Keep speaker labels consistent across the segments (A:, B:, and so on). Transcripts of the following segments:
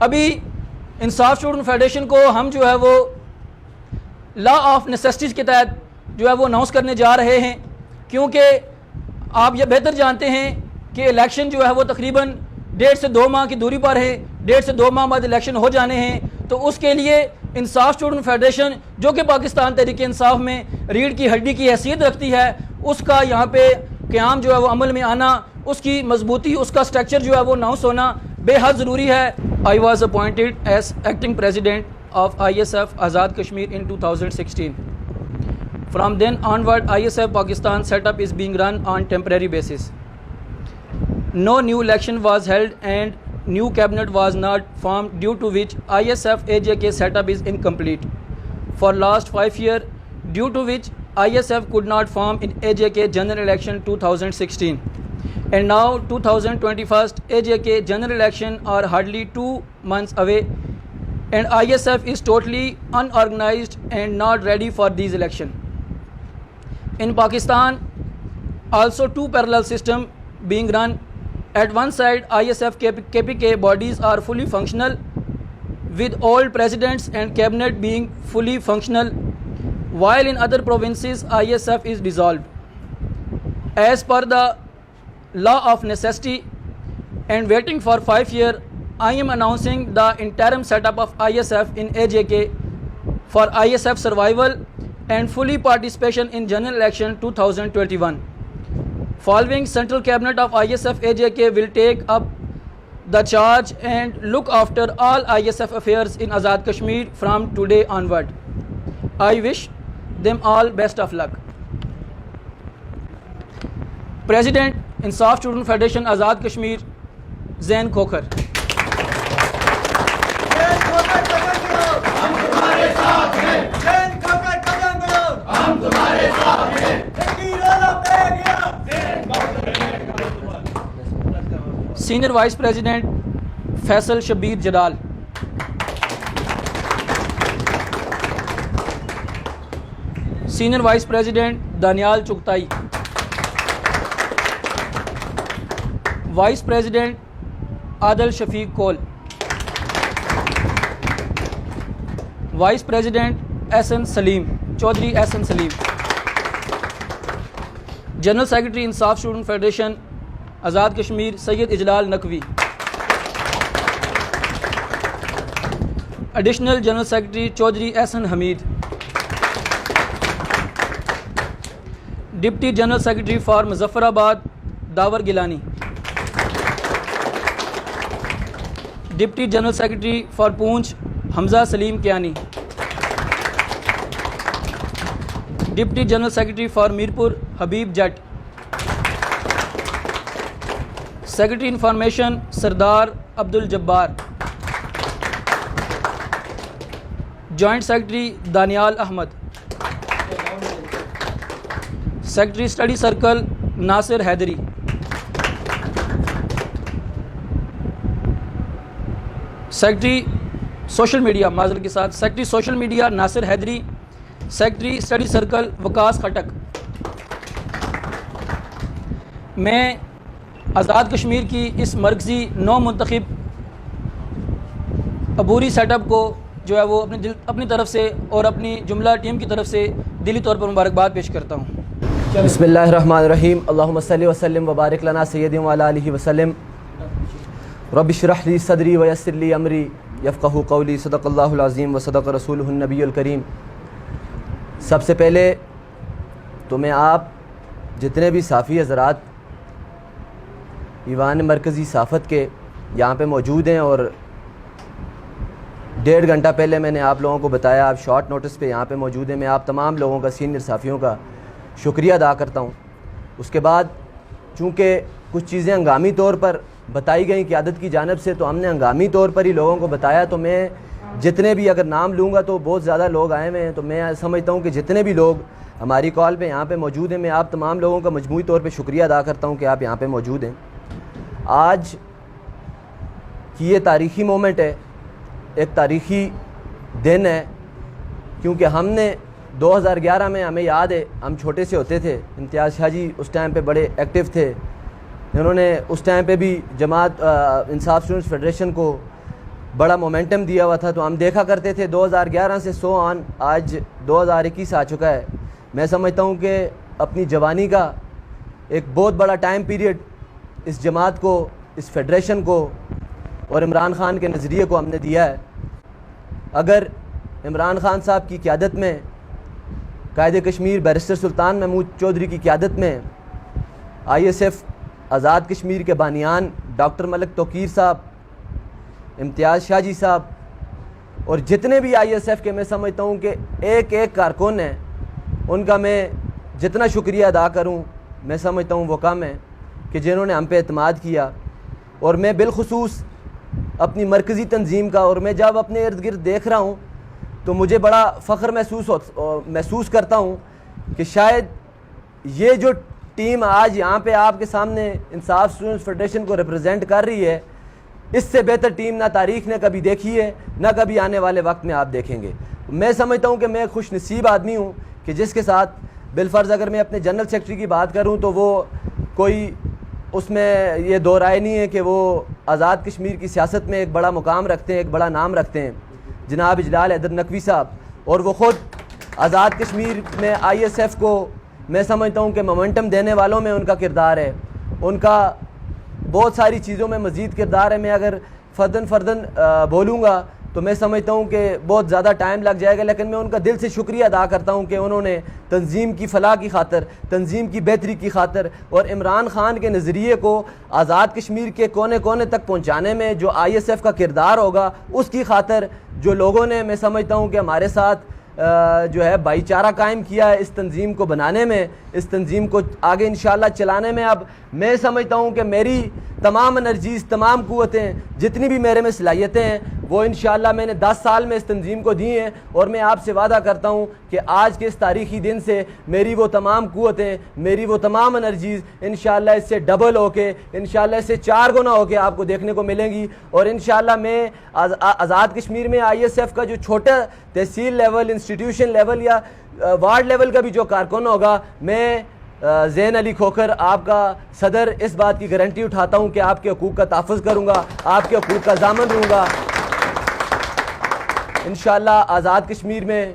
A: ابھی انصاف student federation کو ہم جو ہے وہ لا آف نیسیسٹیز کے تحت جو ہے وہ اناؤنس کرنے جا رہے ہیں، کیونکہ آپ یہ بہتر جانتے ہیں کہ الیکشن جو ہے وہ تقریباً 1.5 سے 2 ماہ کی دوری پر ہے، 1.5 سے 2 ماہ بعد الیکشن ہو جانے ہیں۔ تو اس کے لیے انصاف اسٹوڈنٹ فیڈریشن جو کہ پاکستان تحریک انصاف میں ریڑھ کی ہڈی کی حیثیت رکھتی ہے، اس کا یہاں پہ قیام جو ہے وہ عمل میں آنا، اس کی مضبوطی، اس کا سٹرکچر جو ہے وہ اناؤنس ہونا بے حد ضروری ہے۔ I was appointed as acting president of ISF Azad Kashmir in 2016. From then onward, ISF Pakistan setup is being run on temporary basis. No new election was held and new cabinet was not formed, due to which ISF AJK setup is incomplete. For last 5 years, due to which ISF could not form in AJK general election 2016. And now 2021 AJK general election are hardly 2 months away, and ISF is totally unorganized and not ready for these elections. In Pakistan, also 2 parallel systems being run. At one side, ISF KPK bodies are fully functional, with all presidents and cabinet being fully functional, while in other provinces ISF is dissolved. As per the law of necessity and waiting for 5 years, I am announcing the interim setup of ISF in AJK for ISF survival and fully participation in general election 2021. Following Central Cabinet of ISF AJK will take up the charge and look after all ISF affairs in Azad Kashmir from today onward. I wish them all best of luck. President, Insaf student federation Azad Kashmir, Zain Khokhar. Senior vice president Faisal Shabbir Jalal. Senior vice president Daniyal Chughtai. Vice president Adil Shafiq Kaul. Vice president Ahsan Saleem, Chaudhry Ahsan Saleem. General secretary Insaf student federation Azad Kashmir Syed Ijlal Naqvi. Additional general secretary Chaudhry Ahsan Hameed. Deputy general secretary for Muzaffarabad Dawar Gilani. Deputy general secretary for Poonch Hamza Saleem Kiani. Deputy general secretary for Mirpur Habib Jatt. Secretary information Sardar Abdul Jabbar. Joint secretary Daniyal Ahmed. Secretary study circle Nasir Haidri. Secretary social media, معذرت کے ساتھ secretary social media Nasir Haidri. Secretary study circle Vikas Khattak. میں آزاد کشمیر کی اس مرکزی نو منتخب عبوری set up کو جو ہے وہ اپنی طرف سے اور اپنی جملہ ٹیم کی طرف سے دلی طور پر مبارکباد پیش کرتا ہوں۔
B: بسم اللہ الرحمن الرحیم، اللہم صلی وسلم وبارک لنا سیدنا وعلی آلہ وسلم۔ رب اشرح لی صدری ویسر لی امری یفقہوا قولی، صدق اللہ العظیم وصدق رسولہ النبی الکریم۔ سب سے پہلے تو میں آپ جتنے بھی صحافی حضرات ایوان مرکزی صحافت کے یہاں پہ موجود ہیں، اور 1.5 گھنٹہ پہلے میں نے آپ لوگوں کو بتایا آپ شارٹ نوٹس پہ یہاں پہ موجود ہیں، میں آپ تمام لوگوں کا، سینئر صحافیوں کا شکریہ ادا کرتا ہوں۔ اس کے بعد چونکہ کچھ چیزیں ہنگامی طور پر بتائی گئیں قیادت کی جانب سے، تو ہم نے ہنگامی طور پر ہی لوگوں کو بتایا، تو میں جتنے بھی اگر نام لوں گا تو بہت زیادہ لوگ آئے ہوئے ہیں، تو میں سمجھتا ہوں کہ جتنے بھی لوگ ہماری کال پہ یہاں پہ موجود ہیں، میں آپ تمام لوگوں کا مجموعی طور پہ شکریہ ادا کرتا ہوں کہ آپ یہاں پہ موجود ہیں۔ آج کی یہ تاریخی مومنٹ ہے، ایک تاریخی دن ہے، کیونکہ ہم نے 2011 میں، ہمیں یاد ہے ہم چھوٹے سے ہوتے تھے، امتیاز شاہ جی اس ٹائم پہ بڑے ایکٹیو تھے، انہوں نے اس ٹائم پہ بھی جماعت انصاف اسٹوڈنٹس فیڈریشن کو بڑا مومنٹم دیا ہوا تھا. تو ہم دیکھا کرتے تھے 2011 سے سو آن آج 2021 آ چکا ہے. میں سمجھتا ہوں کہ اپنی جوانی کا ایک بہت بڑا ٹائم پیریڈ اس جماعت کو, اس فیڈریشن کو اور عمران خان کے نظریے کو ہم نے دیا ہے. اگر عمران خان صاحب کی قیادت میں, قائد کشمیر بیرسٹر سلطان محمود چودھری کی قیادت میں I S F Azad Kashmir کے بانیان ڈاکٹر ملک توقیر صاحب, امتیاز شاہ جی صاحب اور جتنے بھی آئی ایس ایف کے میں سمجھتا ہوں کہ ایک ایک کارکن ہیں, ان کا میں جتنا شکریہ ادا کروں میں سمجھتا ہوں وہ کم ہے کہ جنہوں نے ہم پہ اعتماد کیا. اور میں بالخصوص اپنی مرکزی تنظیم کا, اور میں جب اپنے ارد گرد دیکھ رہا ہوں تو مجھے بڑا فخر محسوس کرتا ہوں کہ شاید یہ جو ٹیم آج یہاں پہ آپ کے سامنے انصاف اسٹوڈنٹس فیڈریشن کو ریپرزینٹ کر رہی ہے, اس سے بہتر ٹیم نہ تاریخ نے کبھی دیکھی ہے نہ کبھی آنے والے وقت میں آپ دیکھیں گے. میں سمجھتا ہوں کہ میں خوش نصیب آدمی ہوں کہ جس کے ساتھ بالفرض اگر میں اپنے جنرل سیکرٹری کی بات کروں تو وہ کوئی اس میں یہ دو رائے نہیں ہے کہ وہ آزاد کشمیر کی سیاست میں ایک بڑا مقام رکھتے ہیں, ایک بڑا نام رکھتے ہیں, جناب اجلال حیدر نقوی صاحب. اور وہ خود آزاد کشمیر میں آئی ایس ایف کو میں سمجھتا ہوں کہ مومنٹم دینے والوں میں ان کا کردار ہے, ان کا بہت ساری چیزوں میں مزید کردار ہے. میں اگر فردن بولوں گا تو میں سمجھتا ہوں کہ بہت زیادہ ٹائم لگ جائے گا, لیکن میں ان کا دل سے شکریہ ادا کرتا ہوں کہ انہوں نے تنظیم کی فلاح کی خاطر, تنظیم کی بہتری کی خاطر اور عمران خان کے نظریے کو آزاد کشمیر کے کونے کونے تک پہنچانے میں جو آئی ایس ایف کا کردار ہوگا اس کی خاطر جو لوگوں نے میں سمجھتا ہوں کہ ہمارے ساتھ جو ہے بھائی چارہ قائم کیا ہے اس تنظیم کو بنانے میں, اس تنظیم کو آگے انشاءاللہ چلانے میں. اب میں سمجھتا ہوں کہ میری تمام انرجیز, تمام قوتیں, جتنی بھی میرے میں صلاحیتیں ہیں وہ انشاءاللہ میں نے 10 سال میں اس تنظیم کو دی ہیں. اور میں آپ سے وعدہ کرتا ہوں کہ آج کے اس تاریخی دن سے میری وہ تمام قوتیں, میری وہ تمام انرجیز انشاءاللہ اس سے ڈبل ہو کے, انشاءاللہ اس سے 4 گنا ہو کے آپ کو دیکھنے کو ملیں گی. اور انشاءاللہ میں آزاد کشمیر میں آئی ایس ایف کا جو چھوٹا تحصیل لیول, انسٹیٹیوشن لیول یا وارڈ لیول کا بھی جو کارکن ہوگا, میں زین علی کھوکھر آپ کا صدر اس بات کی گارنٹی اٹھاتا ہوں کہ آپ کے حقوق کا تحفظ کروں گا, آپ کے حقوق کا ضامن رہوں گا. انشاءاللہ آزاد کشمیر میں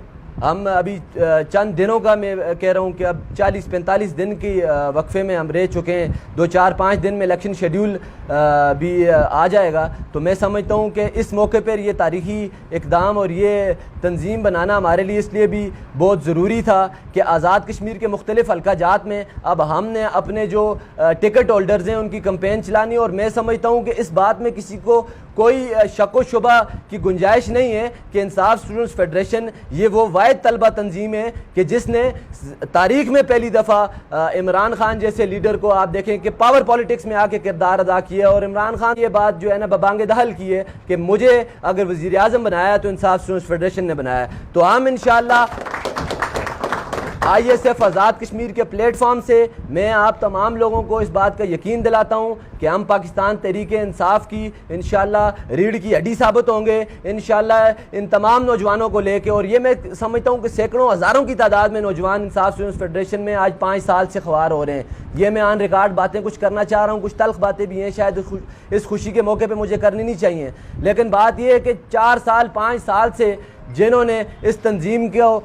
B: ہم ابھی چند دنوں کا میں کہہ رہا ہوں کہ اب 40-45 دن کی وقفے میں ہم رہ چکے ہیں, 2-4-5 دن میں الیکشن شیڈیول بھی آ جائے گا. تو میں سمجھتا ہوں کہ اس موقع پر یہ تاریخی اقدام اور یہ تنظیم بنانا ہمارے لیے اس لیے بھی بہت ضروری تھا کہ آزاد کشمیر کے مختلف حلقہ جات میں اب ہم نے اپنے جو ٹکٹ ہولڈرز ہیں ان کی کمپین چلانی. اور میں سمجھتا ہوں کہ اس بات میں کسی کو کوئی شک و شبہ کی گنجائش نہیں ہے کہ انصاف اسٹوڈنٹس فیڈریشن یہ وہ واحد طلبہ تنظیم ہے کہ جس نے تاریخ میں پہلی دفعہ عمران خان جیسے لیڈر کو آپ دیکھیں کہ پاور پالیٹکس میں آ کے کردار ادا کیا. اور عمران خان یہ بات جو ہے نا ببانگ دہل کی ہے کہ مجھے اگر وزیر اعظم بنایا تو انصاف اسٹوڈنٹس فیڈریشن نے بنایا. تو ہم انشاءاللہ I S F Azad Kashmir کے پلیٹ فارم سے میں آپ تمام لوگوں کو اس بات کا یقین دلاتا ہوں کہ ہم پاکستان تحریک انصاف کی انشاءاللہ ریڑھ کی ہڈی ثابت ہوں گے انشاءاللہ ان تمام نوجوانوں کو لے کے. اور یہ میں سمجھتا ہوں کہ سینکڑوں ہزاروں کی تعداد میں نوجوان انصاف اسٹوڈنٹس فیڈریشن میں آج 5 سال سے خوار ہو رہے ہیں. یہ میں آن ریکارڈ باتیں کچھ کرنا چاہ رہا ہوں, کچھ تلخ باتیں بھی ہیں شاید اس خوشی کے موقع پہ مجھے کرنی نہیں چاہیے, لیکن بات یہ ہے کہ 4 سال 5 سال سے جنہوں نے اس تنظیم جو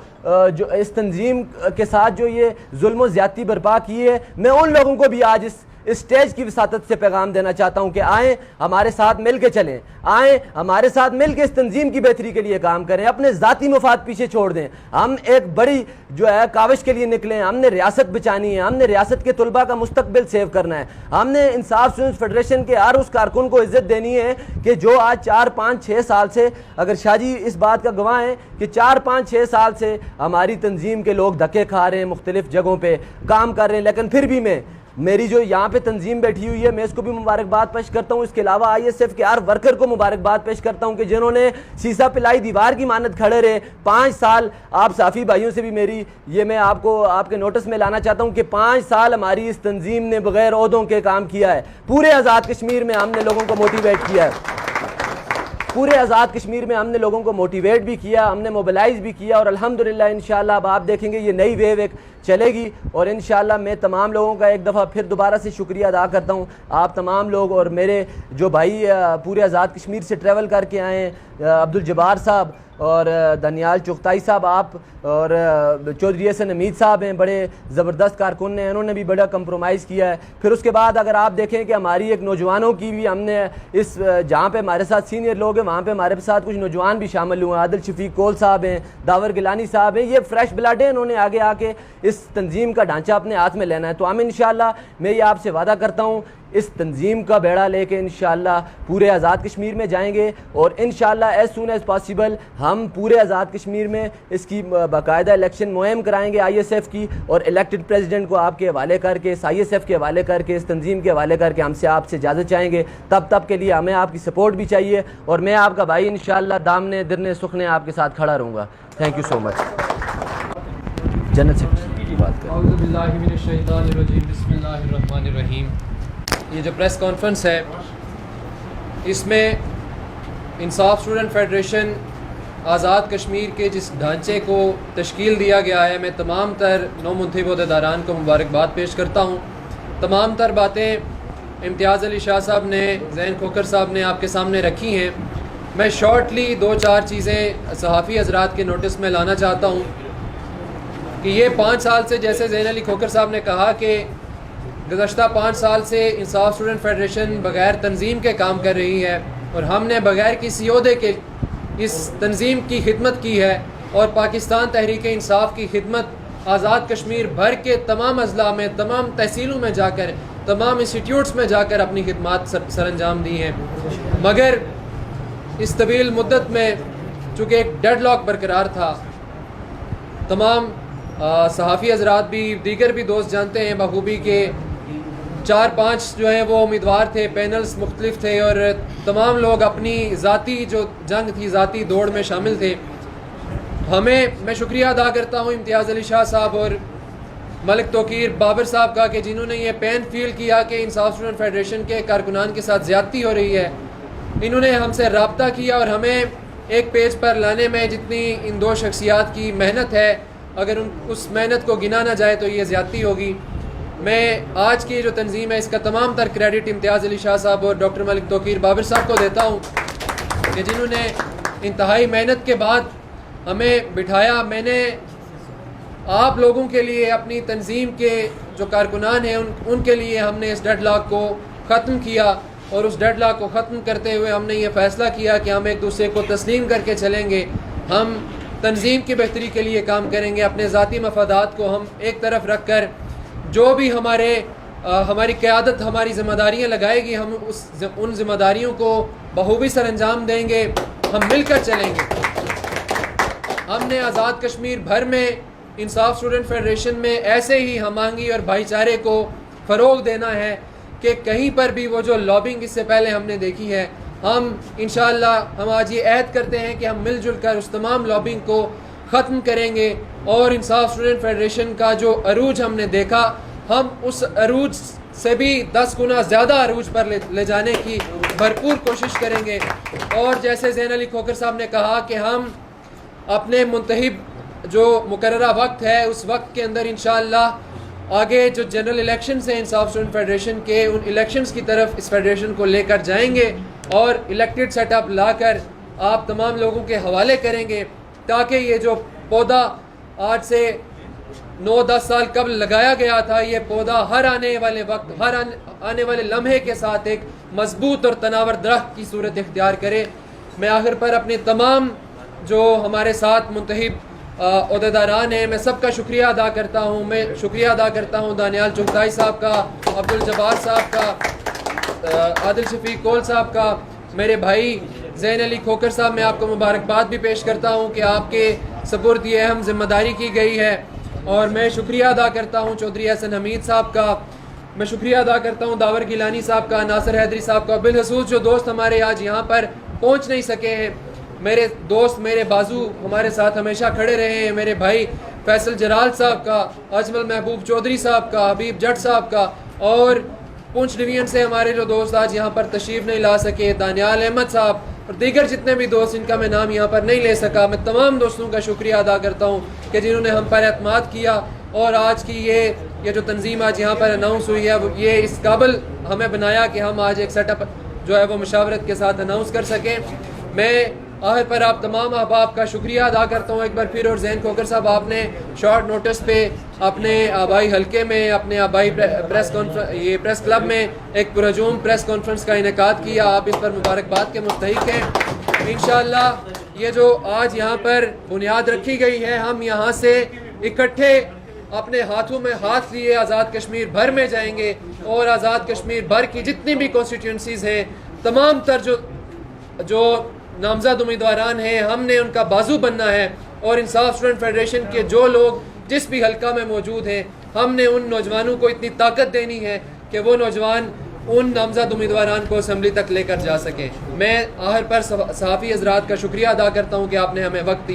B: اس تنظیم کے ساتھ جو یہ ظلم و زیادتی برپا کی ہے, میں ان لوگوں کو بھی آج اس اسٹیج کی وساطت سے پیغام دینا چاہتا ہوں کہ آئیں ہمارے ساتھ مل کے چلیں, آئیں ہمارے ساتھ مل کے اس تنظیم کی بہتری کے لیے کام کریں, اپنے ذاتی مفاد پیچھے چھوڑ دیں. ہم ایک بڑی جو ہے کاوش کے لیے نکلے ہیں, ہم نے ریاست بچانی ہے, ہم نے ریاست کے طلباء کا مستقبل سیو کرنا ہے, ہم نے انصاف اسٹوڈنٹس فیڈریشن کے ہر اس کارکن کو عزت دینی ہے کہ جو آج 4-5-6 سال سے, اگر شاہ جی اس بات کا گواہ ہیں کہ 4-5-6 سال سے ہماری تنظیم کے لوگ دھکے کھا رہے ہیں, مختلف جگہوں پہ کام کر رہے ہیں, لیکن پھر بھی میری جو یہاں پہ تنظیم بیٹھی ہوئی ہے میں اس کو بھی مبارکباد پیش کرتا ہوں. اس کے علاوہ آئی ایس ایف کے ہر ورکر کو مبارکباد پیش کرتا ہوں کہ جنہوں نے سیسا پلائی دیوار کی مانند کھڑے رہے 5 سال. آپ صحافی بھائیوں سے بھی میں آپ کو آپ کے نوٹس میں لانا چاہتا ہوں کہ 5 سال ہماری اس تنظیم نے بغیر عہدوں کے کام کیا ہے. پورے آزاد کشمیر میں ہم نے لوگوں کو موٹیویٹ کیا ہے, پورے آزاد کشمیر میں ہم نے لوگوں کو موٹیویٹ بھی کیا, ہم نے موبلائز بھی کیا, اور الحمدللہ انشاءاللہ اب آپ دیکھیں گے یہ نئی ویو ایک چلے گی. اور انشاءاللہ میں تمام لوگوں کا ایک دفعہ پھر دوبارہ سے شکریہ ادا کرتا ہوں. آپ تمام لوگ اور میرے جو بھائی پورے آزاد کشمیر سے ٹریول کر کے آئے ہیں, عبدالجبار صاحب اور دانیال چغتائی صاحب, آپ اور چودھری حسن حمید صاحب ہیں, بڑے زبردست کارکن ہیں, انہوں نے بھی بڑا کمپرومائز کیا ہے. پھر اس کے بعد اگر آپ دیکھیں کہ ہماری ایک نوجوانوں کی بھی ہم نے اس جہاں پہ ہمارے ساتھ سینئر لوگ ہیں وہاں پہ ہمارے ساتھ کچھ نوجوان بھی شامل ہوئے ہیں. عادل شفیق کول صاحب ہیں, داور گیلانی صاحب ہیں, یہ فریش بلڈ ہیں, انہوں نے آگے آ کے اس تنظیم کا ڈھانچہ اپنے ہاتھ میں لینا ہے. تو ہم انشاءاللہ میں یہ آپ سے وعدہ کرتا ہوں اس تنظیم کا بیڑا لے کے انشاءاللہ پورے آزاد کشمیر میں جائیں گے, اور انشاءاللہ ایز سون ایز پاسبل ہم پورے آزاد کشمیر میں اس کی باقاعدہ الیکشن مہم کرائیں گے ISF کی, اور الیکٹڈ پریزیڈنٹ کو آپ کے حوالے کر کے, اس ISF کے حوالے کر کے, اس تنظیم کے حوالے کر کے ہم سے آپ سے اجازت چاہیں گے. تب کے لیے ہمیں آپ کی سپورٹ بھی چاہیے, اور میں آپ کا بھائی انشاءاللہ دامنے درنے سخنے آپ کے ساتھ کھڑا رہوں گا. تھینک یو سو مچ. جنت سے بات کریں.
C: اعوذ باللہ من الشیطان الرجیم, بسم اللہ الرحمن الرحیم. یہ جو پریس کانفرنس ہے اس میں انصاف اسٹوڈنٹ فیڈریشن آزاد کشمیر کے جس ڈھانچے کو تشکیل دیا گیا ہے, میں تمام تر نو منتخب عہدیداران کو مبارکباد پیش کرتا ہوں. تمام تر باتیں امتیاز علی شاہ صاحب نے, زین کھوکھر صاحب نے آپ کے سامنے رکھی ہیں. میں شارٹلی 2-4 چیزیں صحافی حضرات کے نوٹس میں لانا چاہتا ہوں کہ یہ 5 سال سے, جیسے زین علی کھوکھر صاحب نے کہا کہ گزشتہ 5 سال سے انصاف اسٹوڈنٹ فیڈریشن بغیر تنظیم کے کام کر رہی ہے, اور ہم نے بغیر کسی عہدے کے اس تنظیم کی خدمت کی ہے, اور پاکستان تحریک انصاف کی خدمت آزاد کشمیر بھر کے تمام اضلاع میں, تمام تحصیلوں میں جا کر, تمام انسٹیٹیوٹس میں جا کر اپنی خدمات سر انجام دی ہیں. مگر اس طویل مدت میں چونکہ ایک ڈیڈ لاک برقرار تھا, تمام صحافی حضرات بھی, دیگر بھی دوست جانتے ہیں بخوبی کہ 4-5 جو ہیں وہ امیدوار تھے, پینلز مختلف تھے, اور تمام لوگ اپنی ذاتی جو جنگ تھی, ذاتی دوڑ میں شامل تھے. میں شکریہ ادا کرتا ہوں امتیاز علی شاہ صاحب اور ملک توقیر بابر صاحب کا کہ جنہوں نے یہ پین فیل کیا کہ انصاف اسٹوڈنٹ فیڈریشن کے کارکنان کے ساتھ زیادتی ہو رہی ہے. انہوں نے ہم سے رابطہ کیا, اور ہمیں ایک پیج پر لانے میں جتنی ان 2 شخصیات کی محنت ہے, اگر اس محنت کو گنا نہ جائے تو یہ زیادتی ہوگی. میں آج کی جو تنظیم ہے اس کا تمام تر کریڈٹ امتیاز علی شاہ صاحب اور ڈاکٹر ملک توقیر بابر صاحب کو دیتا ہوں کہ جنہوں نے انتہائی محنت کے بعد ہمیں بٹھایا. میں نے آپ لوگوں کے لیے, اپنی تنظیم کے جو کارکنان ہیں ان کے لیے ہم نے اس ڈیڈ لاک کو ختم کیا, اور اس ڈیڈ لاک کو ختم کرتے ہوئے ہم نے یہ فیصلہ کیا کہ ہم ایک دوسرے کو تسلیم کر کے چلیں گے. ہم تنظیم کی بہتری کے لیے کام کریں گے, اپنے ذاتی مفادات کو ہم ایک طرف رکھ کر جو بھی ہماری قیادت ہماری ذمہ داریاں لگائے گی, ہم ان ذمہ داریوں کو بخوبی سر انجام دیں گے. ہم مل کر چلیں گے. ہم نے آزاد کشمیر بھر میں انصاف اسٹوڈنٹ فیڈریشن میں ایسے ہی ہم آہنگی اور بھائی چارے کو فروغ دینا ہے کہ کہیں پر بھی وہ جو لابنگ اس سے پہلے ہم نے دیکھی ہے, ہم انشاءاللہ ہم آج یہ عہد کرتے ہیں کہ ہم مل جل کر اس تمام لابنگ کو ختم کریں گے, اور انصاف اسٹوڈنٹ فیڈریشن کا جو عروج ہم نے دیکھا, ہم اس عروج سے بھی 10 گنا زیادہ عروج پر لے جانے کی بھرپور کوشش کریں گے. اور جیسے زین علی کھوکھر صاحب نے کہا کہ ہم اپنے منتخب جو مقررہ وقت ہے اس وقت کے اندر انشاءاللہ آگے جو جنرل الیکشنز ہیں انصاف اسٹوڈنٹ فیڈریشن کے, ان الیکشنز کی طرف اس فیڈریشن کو لے کر جائیں گے, اور الیکٹڈ سیٹ اپ لا کر آپ تمام لوگوں کے حوالے کریں گے, تاکہ یہ جو پودا آج سے 9-10 سال قبل لگایا گیا تھا, یہ پودا ہر آنے والے وقت, ہر آنے والے لمحے کے ساتھ ایک مضبوط اور تناور درخت کی صورت اختیار کرے. میں آخر پر اپنے تمام جو ہمارے ساتھ منتخب عہدیداران ہیں, میں سب کا شکریہ ادا کرتا ہوں. میں شکریہ ادا کرتا ہوں دانیال چغتائی صاحب کا, عبدالجبار صاحب کا, عادل شفیق کول صاحب کا, میرے بھائی زین علی کھوکھر صاحب. میں آپ کو مبارکباد بھی پیش کرتا ہوں کہ آپ کے سپرد یہ اہم ذمہ داری کی گئی ہے. اور میں شکریہ ادا کرتا ہوں چودھری حسن حمید صاحب کا, میں شکریہ ادا کرتا ہوں داور گیلانی صاحب کا, ناصر حیدری صاحب کا, بالخصوص جو دوست ہمارے آج یہاں پر پہنچ نہیں سکے ہیں, میرے دوست, میرے بازو ہمارے ساتھ ہمیشہ کھڑے رہے ہیں, میرے بھائی فیصل جلال صاحب کا, اجمل محبوب چودھری صاحب کا, حبیب جٹ صاحب کا, اور پونچھ ڈویژن سے ہمارے جو دوست آج یہاں پر تشریف نہیں لا سکے, دانیال احمد صاحب اور دیگر جتنے بھی دوست جن کا میں نام یہاں پر نہیں لے سکا, میں تمام دوستوں کا شکریہ ادا کرتا ہوں کہ جنہوں نے ہم پر اعتماد کیا اور آج کی یہ جو تنظیم آج یہاں پر اناؤنس ہوئی ہے یہ اس قابل ہمیں بنایا کہ ہم آج ایک سیٹ اپ جو ہے وہ مشاورت کے ساتھ اناؤنس کر سکیں. میں آخر پر آپ تمام احباب کا شکریہ ادا کرتا ہوں ایک بار پھر. اور زین کھوکر صاحب آپ نے شارٹ نوٹس پہ اپنے آبائی حلقے میں اپنے آبائی پریس کلب میں ایک پرہجوم پریس کانفرنس کا انعقاد کیا. آپ اس پر مبارکباد کے مستحق ہیں. انشاءاللہ یہ جو آج یہاں پر بنیاد رکھی گئی ہے ہم یہاں سے اکٹھے اپنے ہاتھوں میں ہاتھ لیے آزاد کشمیر بھر میں جائیں گے اور آزاد کشمیر بھر کی جتنی بھی کانسٹیٹیوئنسیز ہیں تمام تر جو نامزد امیدواران ہیں ہم نے ان کا بازو بننا ہے. اور انصاف اسٹوڈنٹ فیڈریشن کے جو لوگ جس بھی حلقہ میں موجود ہیں ہم نے ان نوجوانوں کو اتنی طاقت دینی ہے کہ وہ نوجوان ان نامزد امیدواران کو اسمبلی تک لے کر جا سکیں. میں آخر پر صحافی حضرات کا شکریہ ادا کرتا ہوں کہ آپ نے ہمیں وقت دیا.